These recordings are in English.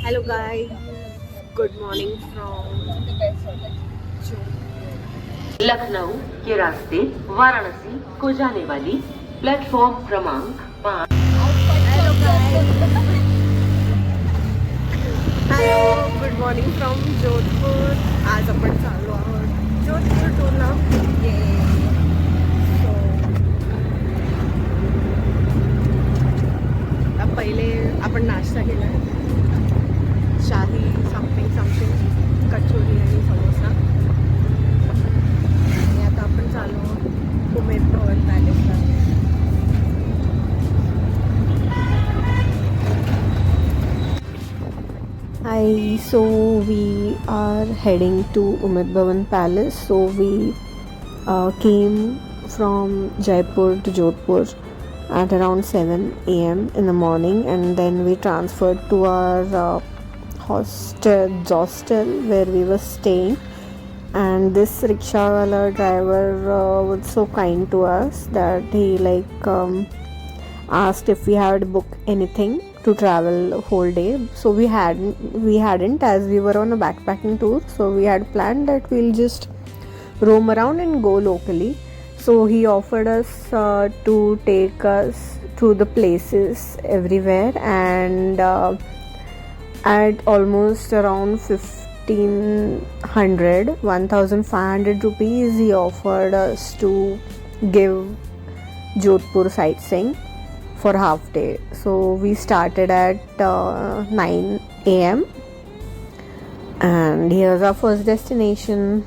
Hello guys, good morning from Lucknow के रास्ते वाराणसी को जाने वाली प्लेटफॉर्म क्रमांक 5। Hello guys, hello good morning from Jodhpur. आज आपण चाललो आहोत जोधपूर टूरला. सो पहिले आपण नाश्ता केला, शाही समथिंग कचोरी आणि समोसा. आणि आता आपण चाललो आहोत Umaid Bhawan पॅलेसला. So we are heading to Umaid Bhawan Palace. So we came from Jaipur to Jodhpur at around 7 a.m. in the morning, and then we transferred to our hostel where we were staying. And this rickshaw wala driver was so kind to us that he asked if we had booked anything to travel whole day. So we hadn't, as we were on a backpacking tour. So we had planned that we'll just roam around and go locally. So he offered us to take us to the places everywhere, and at almost around 1500 rupees he offered us to give Jodhpur sightseeing for half day. So we started at 9 a.m. and here's our first destination.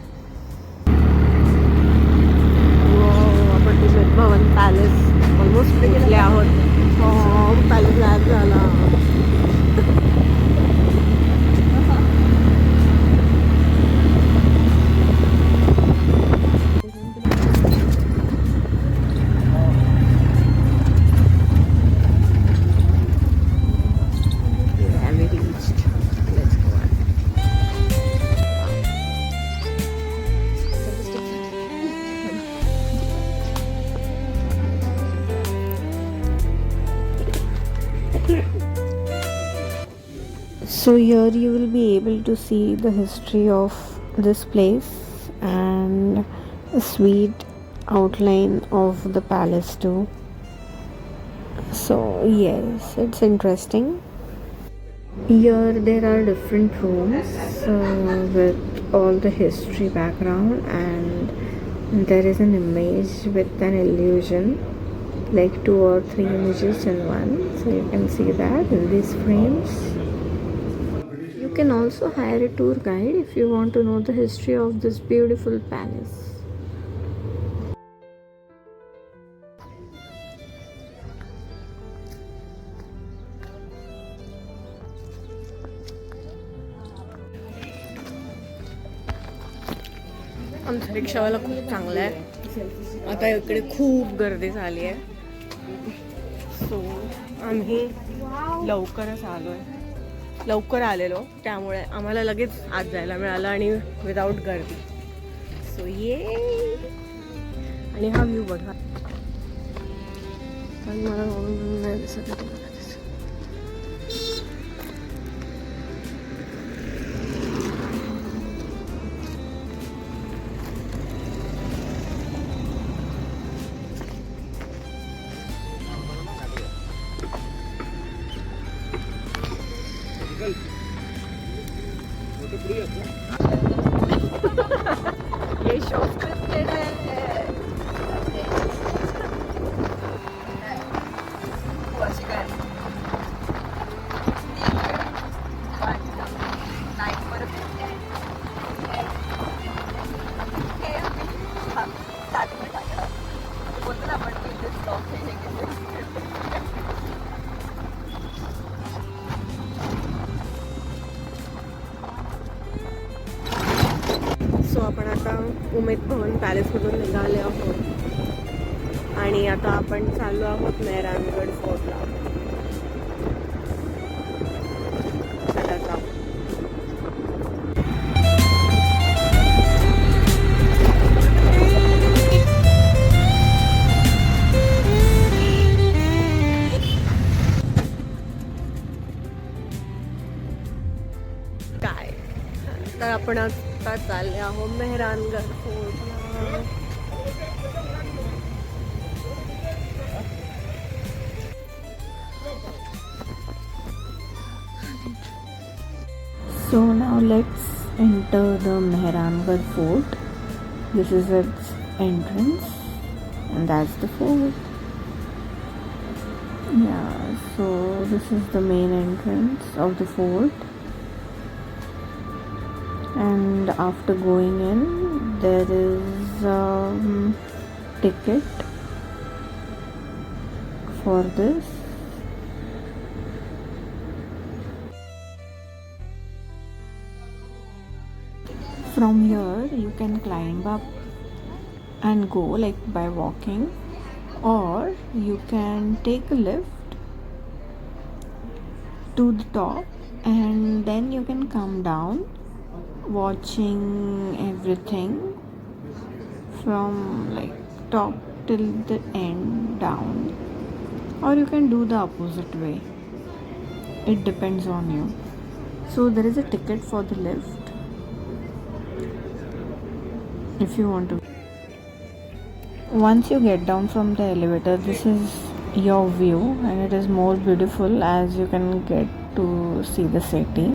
आपण Umaid Bhawan palace almost पोहोचले आहोत. Palace गायब झाला. So here you will be able to see the history of this place and a sweet outline of the palace too. So yes, it's interesting. Here there are different rooms with all the history background, and there is an image with an illusion, like 2 or 3 images in one. So you can see that in these frames. You can also hire a tour guide if you want to know the history of this beautiful palace. आमचा रिक्षावाला खूप चांगला आहे. आता इकडे खूप गर्दी झाली आहे. सो आम्ही लवकरच आलोय. लवकर आलेलो त्यामुळे आम्हाला लगेच आत जायला मिळालं आणि विदाऊट गर्दी. सो ये आणि हा व्ह्यू बघा. मला नाही दिसत. ये शो स्क्रिप्टेड है. सो आपण आता उमेद भवन पॅलेसमधून निघाले आहोत आणि आता आपण चाललो आहोत मेहरानगड फोर्टला. चला जाऊ. काय तर आपण आता चालले आहो Mehrangarh फोर्टला. So now let's enter the Mehrangarh Fort. This is its entrance and that's the fort. Yeah, so this is the main entrance of the fort. And after going in, there is a ticket for this. From here you can climb up and go like by walking, or you can take a lift to the top and then you can come down watching everything from like top till the end down, or you can do the opposite way. It depends on you. So there is a ticket for the lift if you want to. Once you get down from the elevator, this is your view and it is more beautiful as you can get to see the city.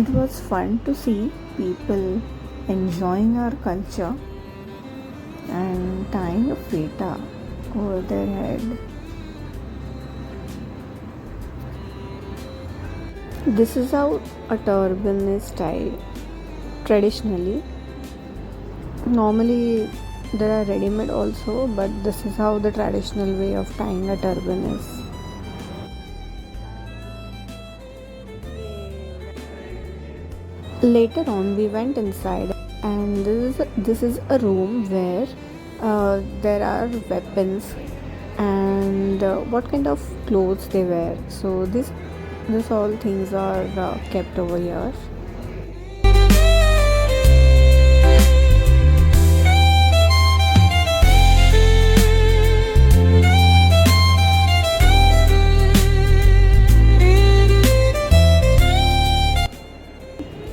It was fun to see people enjoying our culture and tying a feta over their head. This is how a turban is tied traditionally. Normally there are ready-made also, but this is how the traditional way of tying a turban is. Later on we went inside and this is a room where there are weapons and what kind of clothes they wear. So this all things are kept over here.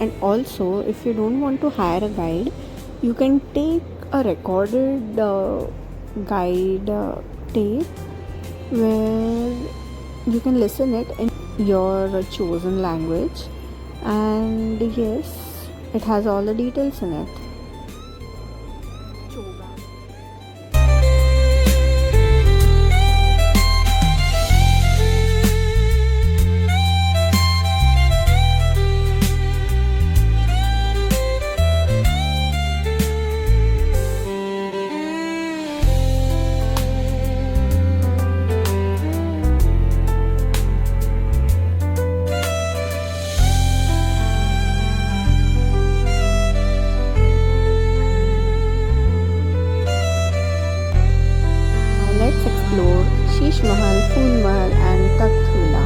And also, if you don't want to hire a guide, you can take a recorded guide tape where you can listen it in your chosen language, and yes, it has all the details in it. Sheesh Mahal, Phool Mahal and Takht Villa.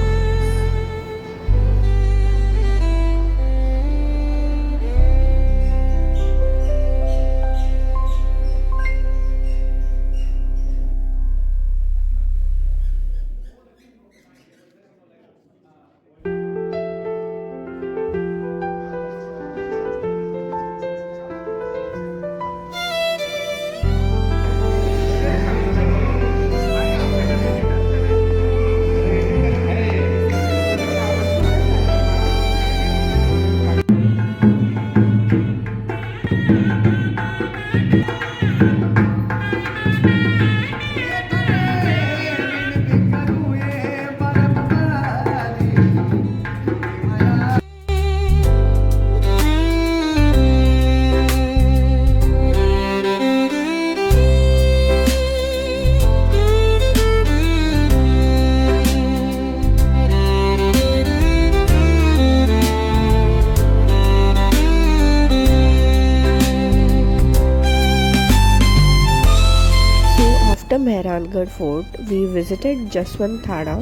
After Mehrangarh Fort, we visited Jaswant Thada,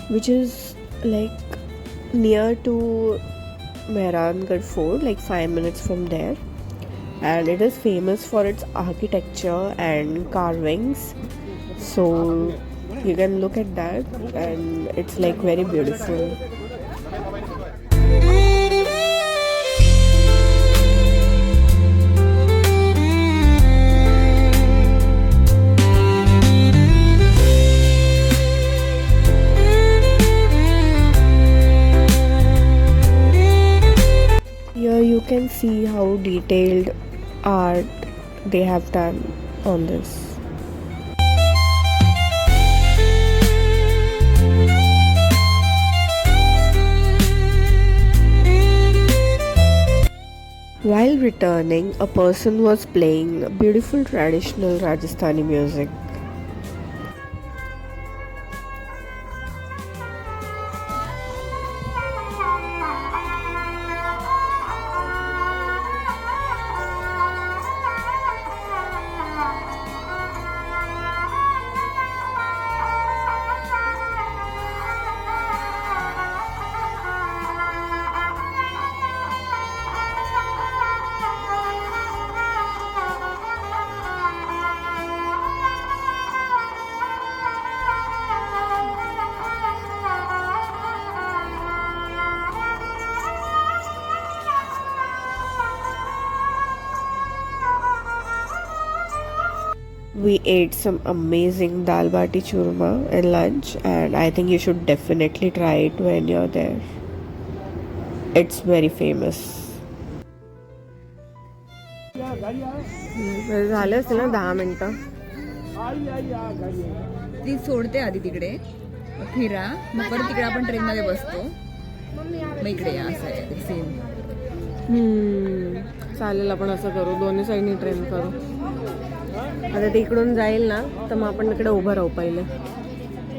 which is like near to Mehrangarh Fort, like 5 minutes from there. and it is famous for its architecture and carvings. So you can look at that, and it's like very beautiful. Here you can see how detailed art they have done on this. While returning, a person was playing beautiful traditional Rajasthani music. We ate some amazing dal bati churma in lunch, and I think you should definitely try it when you're there. It's very famous. झाले असतील ना 10 मिनिटं. ती सोडते आधी तिकडे मग फिरा मग परत तिकडे आपण ट्रेन मध्ये बसतो मग इकडे या असं आहे सेम. चालेल, आपण असं करू, दोन्ही साईडनी ट्रेन करू. आता ते इकडून जाईल ना तर मग आपण इकडे उभं राहू पहिले,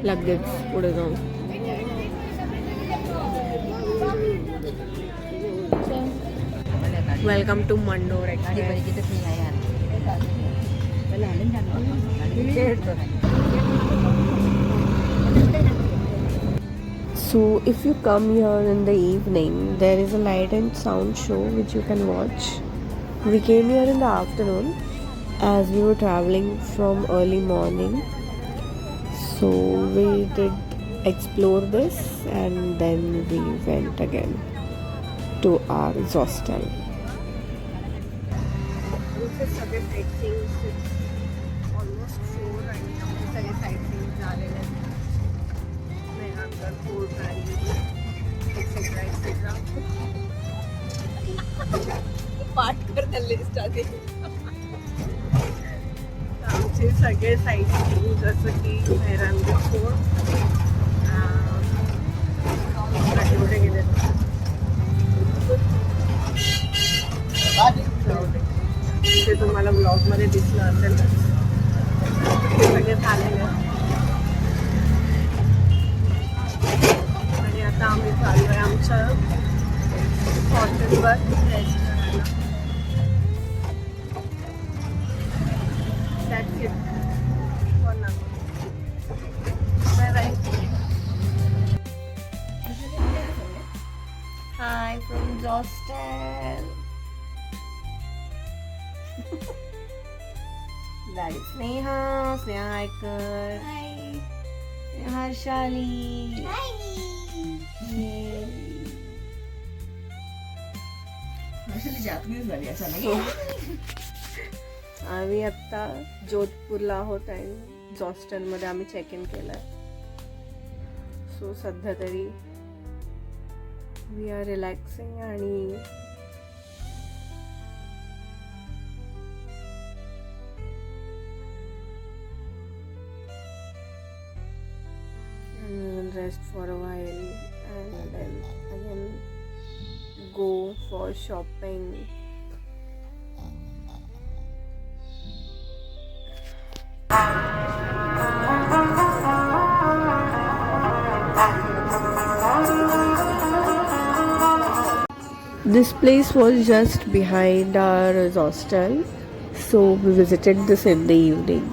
लगेच पुढे जाऊन. Welcome to Mandore. So if you come here in the evening, there is a light and sound show which you can watch. We came here in the afternoon as we were traveling from early morning. So we did explore this and then we went again to our hostel. सगळे sightseeing almost 4 आणि आमचे सगळे sightseeing झालेले आहेत. Mehrangarh fort आणि etcetera etcetera. पाठ करता list आधी. आमचे सगळे साईटसीइंग जसं की मेहरानगढ़ फोर्ट एवढे गेले. ते तुम्हाला ब्लॉगमध्ये दिसलं असेल. ते सगळे झालेले आणि आता आम्ही चाललो आहे आमच्या हॉटेलवर रेस्ट करायला. That's it for now. Bye bye. Hi from Hostel. That is Sneha. Sneha Aikar. Hi. Harshali. Hi. Harshali Japanese झाली असं नाही. आम्ही आत्ता जोधपूरला आहोत आणि हॉस्टेलमध्ये आम्ही चेक इन केलं आहे. सो सध्या तरी वी आर रिलॅक्सिंग आणि rest for a while and then again go for shopping. This place was just behind our hostel, so we visited this in the evening.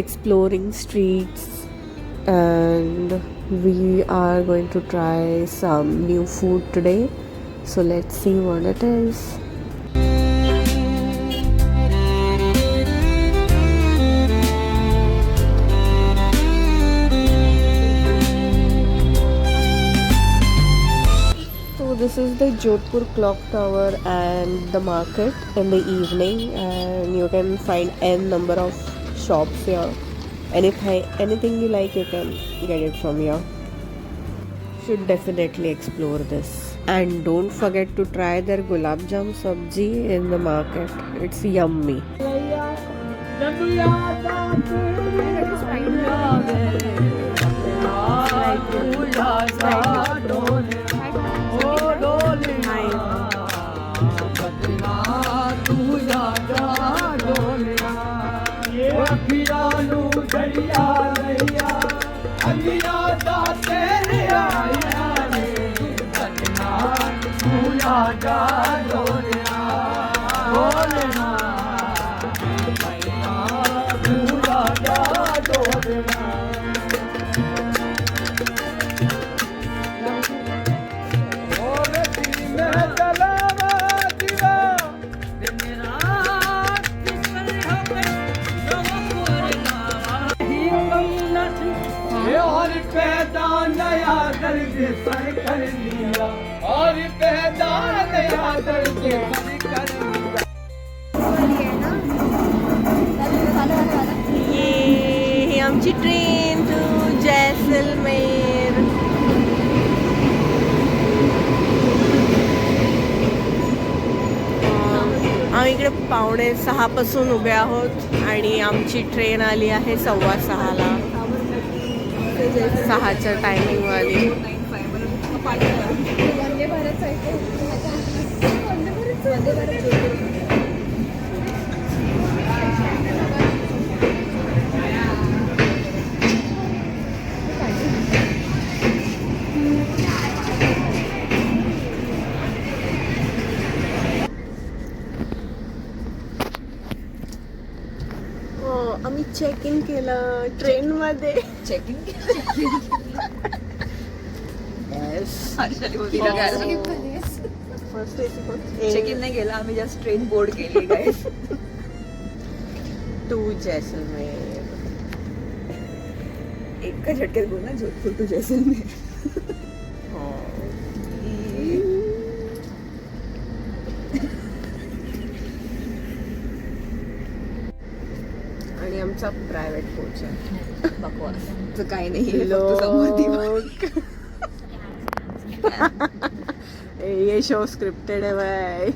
exploring streets, and we are going to try some new food today. So let's see what it is. This is the Jodhpur clock tower and the market in the evening, and you can find n number of shops here. Anything you like, you can get it from here. Should definitely explore this, and don't forget to try their gulab jam sabji in the market. It's yummy. ये आमची train to Jaisalmer. आम्ही इकडे 5:45 पासून उभे आहोत आणि आमची train आली आहे 6:15ला. 6च्या टायमिंग वाली. आम्ही चेक इन केलं ट्रेन मध्ये. चेक इन चेक इन नाही केलं आम्ही, जस्ट ट्रेन बोर्ड केली गाइस. टू जैसलमेर. एका झटक्यात बोल ना, जोधपुर टू जैसलमेर. आणि आमचा प्रायव्हेट कोच आहे. बकवास काही नाही. समोर ये शो स्क्रिप्टेड है भाई.